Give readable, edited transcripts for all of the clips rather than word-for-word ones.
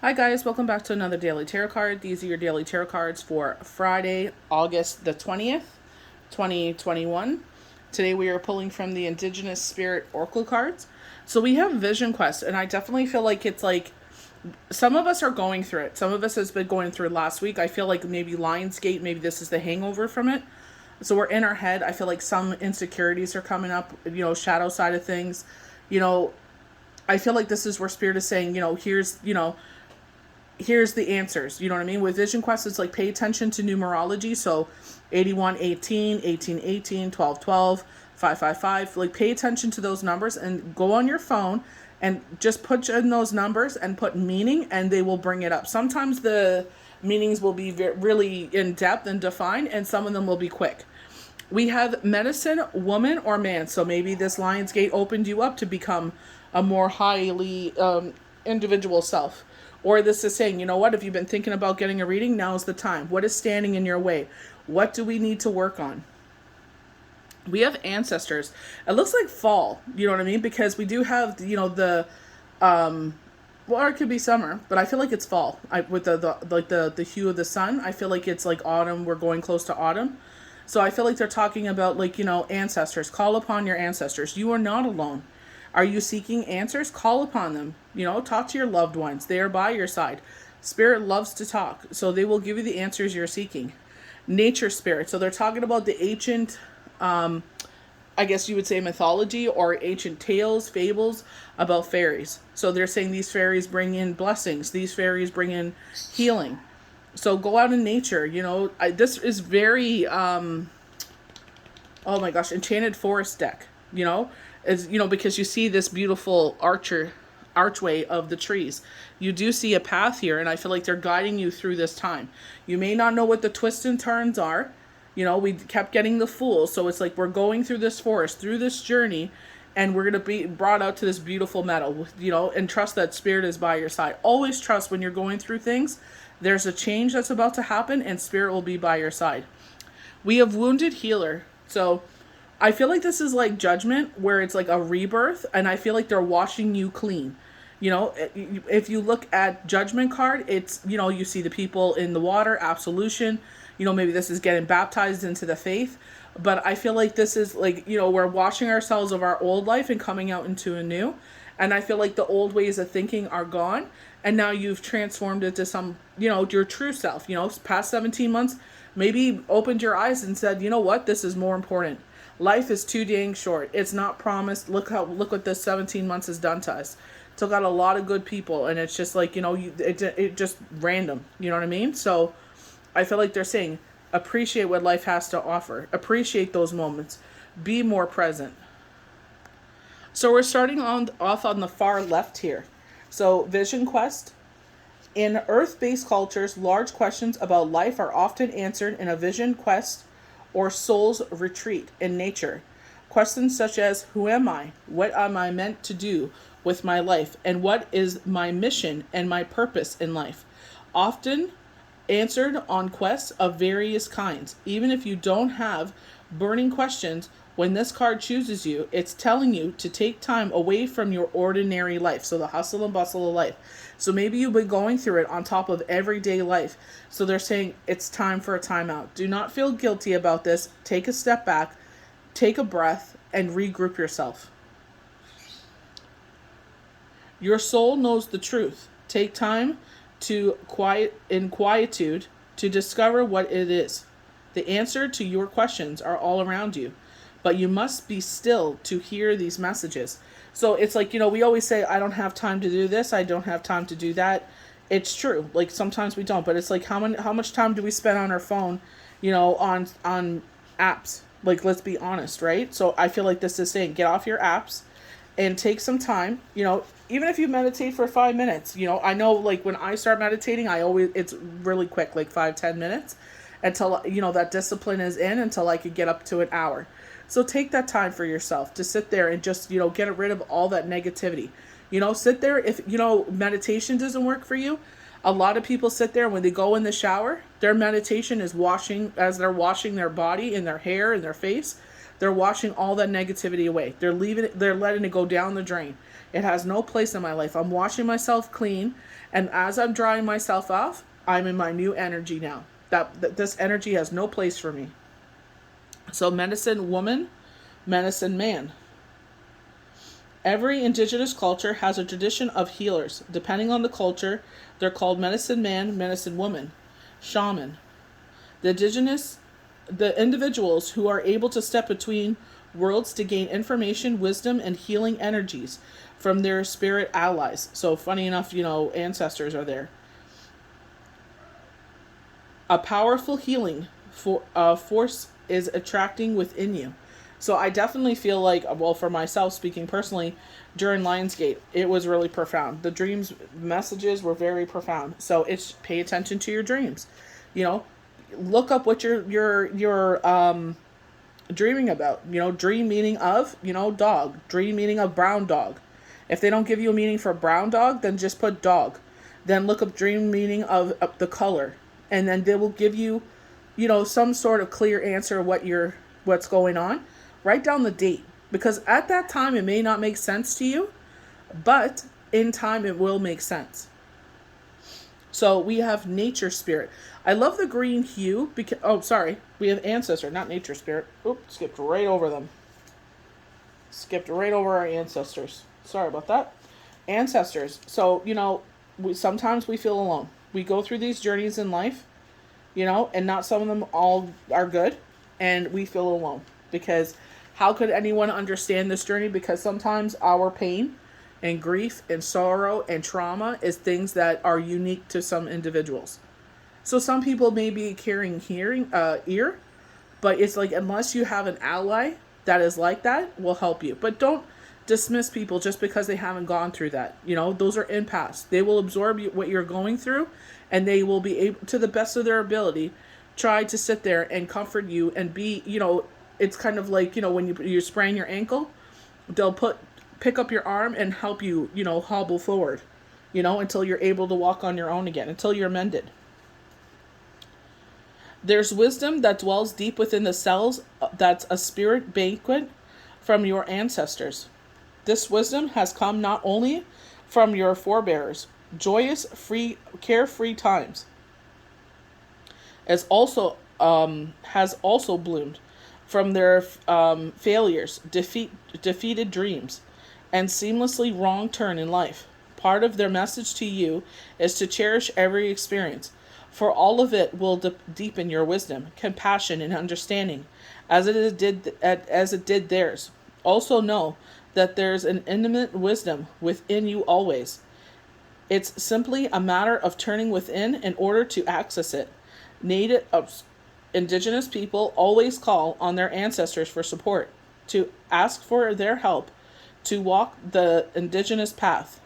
Hi guys, welcome back to another daily tarot card. These are your daily tarot cards for Friday, August the 20th, 2021. Today we are pulling from the Indigenous Spirit Oracle cards. So we have Vision Quest, and I definitely feel like it's like some of us are going through it. Some of us has been going through it last week. I feel like maybe Lionsgate, maybe this is the hangover from it. So we're in our head. I feel like some insecurities are coming up, shadow side of things. You know, I feel like this is where Spirit is saying, here's the answers. You know what I mean? With Vision Quest, it's like pay attention to numerology. So 81, 18, 18, 18, 12, 12, 5, 5, 5. Like pay attention to those numbers and go on your phone and just put in those numbers and put meaning and they will bring it up. Sometimes the meanings will be really in depth and defined, and some of them will be quick. We have medicine, woman or man. So maybe this Lionsgate opened you up to become a more highly individual self. Or this is saying, you know what, if you've been thinking about getting a reading, now's the time. What is standing in your way? What do we need to work on? We have ancestors. It looks like fall, you know what I mean? Because we do have, well, or it could be summer, but I feel like it's fall. With the hue of the sun, I feel like it's like autumn. We're going close to autumn. So I feel like they're talking about ancestors. Call upon your ancestors. You are not alone. Are you seeking answers? Call upon them. Talk to your loved ones. They are by your side. Spirit loves to talk, so they will give you the answers you're seeking. Nature spirit. So they're talking about the ancient, I guess you would say mythology or ancient tales, fables about fairies. So they're saying these fairies bring in blessings. These fairies bring in healing. So go out in nature. This is very, oh my gosh, enchanted forest deck. Because you see this beautiful archway of the trees. You do see a path here, and I feel like they're guiding you through this time. You may not know what the twists and turns are. We kept getting the Fool, so it's like we're going through this forest, through this journey, and we're going to be brought out to this beautiful meadow, and trust that Spirit is by your side. Always trust when you're going through things, there's a change that's about to happen, and Spirit will be by your side. We have Wounded Healer. So I feel like this is like Judgment, where it's like a rebirth, and I feel like they're washing you clean. If you look at Judgment card, it's, you see the people in the water, absolution. Maybe this is getting baptized into the faith. But I feel like this is like, we're washing ourselves of our old life and coming out into a new. And I feel like the old ways of thinking are gone. And now you've transformed it to some, your true self. Past 17 months, maybe opened your eyes and said, you know what, this is more important. Life is too dang short. It's not promised. Look what this 17 months has done to us. Took out a lot of good people, and it's just like, it just random. You know what I mean? So I feel like they're saying, appreciate what life has to offer. Appreciate those moments. Be more present. So we're starting off on the far left here. So Vision Quest. In Earth-based cultures, large questions about life are often answered in a vision quest or soul's retreat in nature. Questions such as, who am I? What am I meant to do with my life? And what is my mission and my purpose in life? Often answered on quests of various kinds. Even if you don't have burning questions, when this card chooses you, it's telling you to take time away from your ordinary life. So the hustle and bustle of life. So maybe you've been going through it on top of everyday life. So they're saying it's time for a timeout. Do not feel guilty about this. Take a step back, take a breath, and regroup yourself. Your soul knows the truth. Take time to quietude to discover what it is. The answer to your questions are all around you, but you must be still to hear these messages. So it's like, we always say, I don't have time to do this. I don't have time to do that. It's true. Like sometimes we don't, but it's like, how much time do we spend on our phone, on apps? Like, let's be honest, right? So I feel like this is saying, get off your apps and take some time, even if you meditate for 5 minutes. I know, like, when I start meditating, it's really quick, like 5-10 minutes, until, that discipline is in, until I could get up to an hour. So take that time for yourself to sit there and just, get rid of all that negativity. Sit there. If, meditation doesn't work for you, a lot of people sit there when they go in the shower, their meditation is as they're washing their body and their hair and their face. They're washing all that negativity away. They're letting it go down the drain. It has no place in my life. I'm washing myself clean, and as I'm drying myself off, I'm in my new energy now. That this energy has no place for me. So medicine woman, medicine man. Every indigenous culture has a tradition of healers. Depending on the culture, they're called medicine man, medicine woman, shaman. The individuals who are able to step between worlds to gain information, wisdom, and healing energies from their spirit allies. So funny enough, ancestors are there. A powerful healing force is attracting within you. So I definitely feel like, well, for myself, speaking personally, during Lionsgate, it was really profound. The dreams messages were very profound. So it's pay attention to your dreams. Look up what you're dreaming about. Dream meaning of, dog. Dream meaning of brown dog. If they don't give you a meaning for brown dog, then just put dog. Then look up dream meaning of the color, and then they will give you, some sort of clear answer of what's going on. Write down the date, because at that time it may not make sense to you, but in time it will make sense. So we have nature spirit. I love the green hue because, we have ancestor, not nature spirit. Oops, skipped right over them. Skipped right over our ancestors. Sorry about that. Ancestors. So, sometimes we feel alone. We go through these journeys in life, and not some of them all are good, and we feel alone. Because how could anyone understand this journey? Because sometimes our pain and grief and sorrow and trauma is things that are unique to some individuals. So some people may be carrying ear, but it's like, unless you have an ally that is like that, will help you. But don't dismiss people just because they haven't gone through that. Those are empaths. They will absorb what you're going through, and they will be able, to the best of their ability, try to sit there and comfort you and be, it's kind of like, when you sprain your ankle, they'll pick up your arm and help you, hobble forward, until you're able to walk on your own again, until you're mended. There's wisdom that dwells deep within the cells. That's a spirit banquet from your ancestors. This wisdom has come not only from your forebears, joyous, carefree times, has also bloomed from their failures, defeated dreams, and seamlessly wrong turn in life. Part of their message to you is to cherish every experience, for all of it will deepen your wisdom, compassion, and understanding, as it did theirs. Also know that there's an intimate wisdom within you always. It's simply a matter of turning within in order to access it. Indigenous people always call on their ancestors for support, to ask for their help to walk the indigenous path.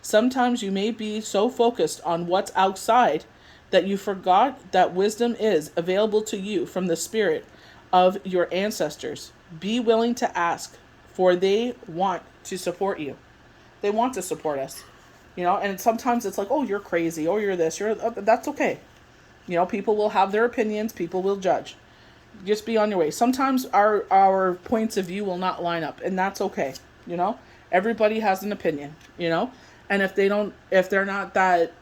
Sometimes you may be so focused on what's outside that you forgot that wisdom is available to you from the spirit of your ancestors. Be willing to ask, for they want to support you. They want to support us. And sometimes it's like, oh, you're crazy, oh, you're this, that's okay. People will have their opinions, people will judge. Just be on your way. Sometimes our points of view will not line up, and that's okay. Everybody has an opinion, and if they're not that,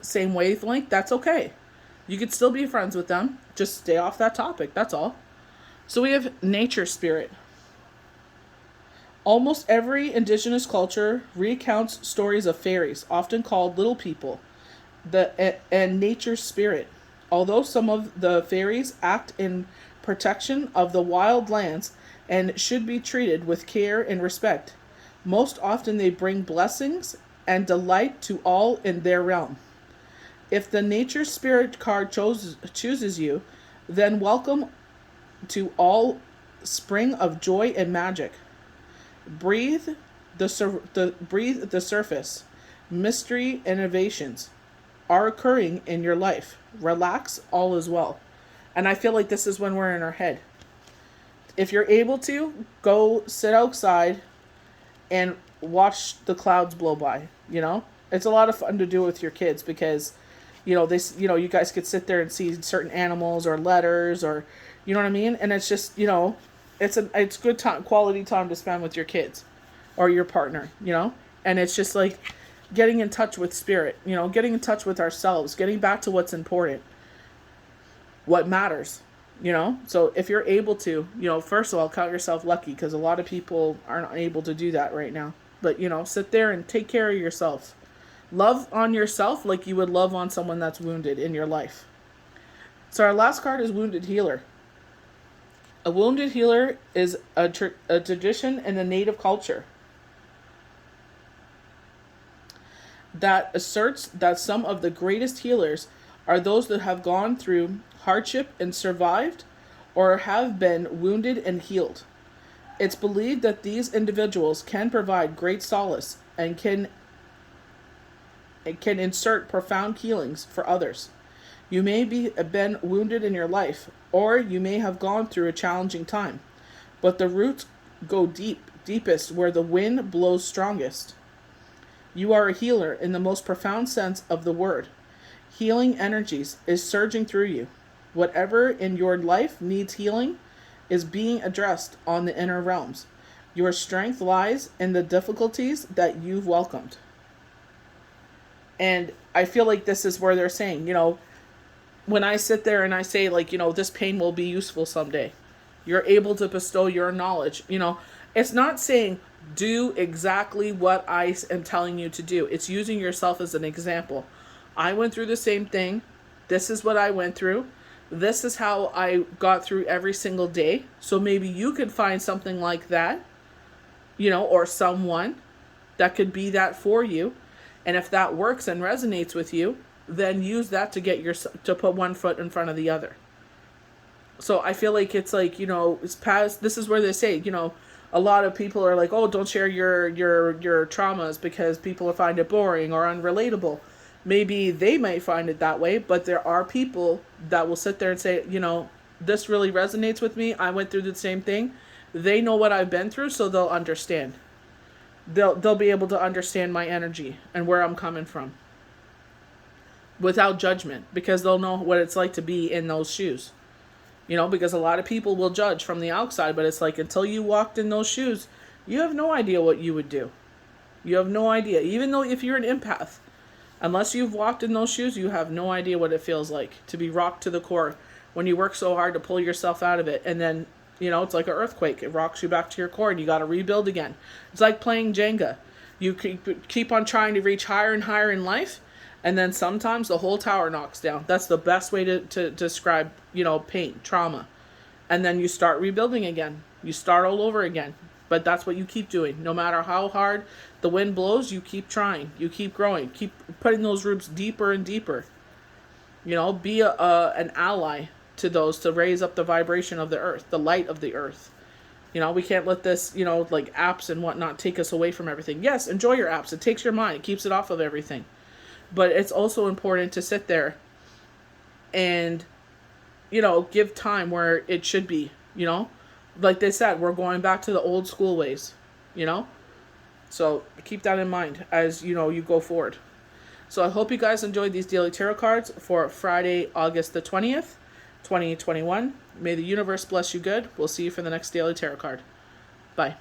same wavelength, that's okay. You could still be friends with them. Just stay off that topic. That's all. So we have nature spirit. Almost every indigenous culture recounts stories of fairies, often called little people, and nature spirit. Although some of the fairies act in protection of the wild lands and should be treated with care and respect, most often they bring blessings and delight to all in their realm. If the nature spirit card chooses you, then welcome to all spring of joy and magic. Breathe the surface. Mystery innovations are occurring in your life. Relax, all is well. And I feel like this is when we're in our head. If you're able to, go sit outside and watch the clouds blow by. It's a lot of fun to do with your kids, because you guys could sit there and see certain animals or letters, or you know what I mean, and it's just it's good time, quality time to spend with your kids. or your partner, and it's just like getting in touch with spirit, getting in touch with ourselves, getting back to what's important, what matters, So if you're able to, first of all, count yourself lucky, because a lot of people aren't able to do that right now. But, sit there and take care of yourself. Love on yourself like you would love on someone that's wounded in your life. So our last card is Wounded Healer. A wounded healer is a tradition in the native culture that asserts that some of the greatest healers are those that have gone through hardship and survived, or have been wounded and healed. It's believed that these individuals can provide great solace and can insert profound healings for others. You may be been wounded in your life, or you may have gone through a challenging time, but the roots go deepest where the wind blows strongest. You are a healer in the most profound sense of the word. Healing energies is surging through you. Whatever in your life needs healing is being addressed on the inner realms. Your strength lies in the difficulties that you've welcomed. And I feel like this is where they're saying, when I sit there and I say, like, this pain will be useful someday, you're able to bestow your knowledge. It's not saying do exactly what I am telling you to do. It's using yourself as an example. I went through the same thing. This is what I went through. This is how I got through every single day. So maybe you could find something like that, or someone that could be that for you. And if that works and resonates with you, then use that to put one foot in front of the other. So I feel like it's like, it's past, this is where they say, a lot of people are like, oh, don't share your traumas because people find it boring or unrelatable. Maybe they might find it that way, but there are people that will sit there and say, this really resonates with me. I went through the same thing. They know what I've been through, so they'll understand. They'll be able to understand my energy and where I'm coming from without judgment, because they'll know what it's like to be in those shoes. Because a lot of people will judge from the outside, but it's like until you walked in those shoes, you have no idea what you would do. You have no idea. Even though if you're an empath, unless you've walked in those shoes, you have no idea what it feels like to be rocked to the core when you work so hard to pull yourself out of it. And then, it's like an earthquake. It rocks you back to your core and you got to rebuild again. It's like playing Jenga. You keep on trying to reach higher and higher in life, and then sometimes the whole tower knocks down. That's the best way to describe, pain, trauma. And then you start rebuilding again. You start all over again. But that's what you keep doing. No matter how hard the wind blows, you keep trying. You keep growing. Keep putting those roots deeper and deeper. Be an ally to those to raise up the vibration of the earth, the light of the earth. We can't let this, like apps and whatnot take us away from everything. Yes, enjoy your apps. It takes your mind. It keeps it off of everything. But it's also important to sit there and, give time where it should be, Like they said, we're going back to the old school ways, So keep that in mind as, you go forward. So I hope you guys enjoyed these daily tarot cards for Friday, August the 20th, 2021. May the universe bless you good. We'll see you for the next daily tarot card. Bye.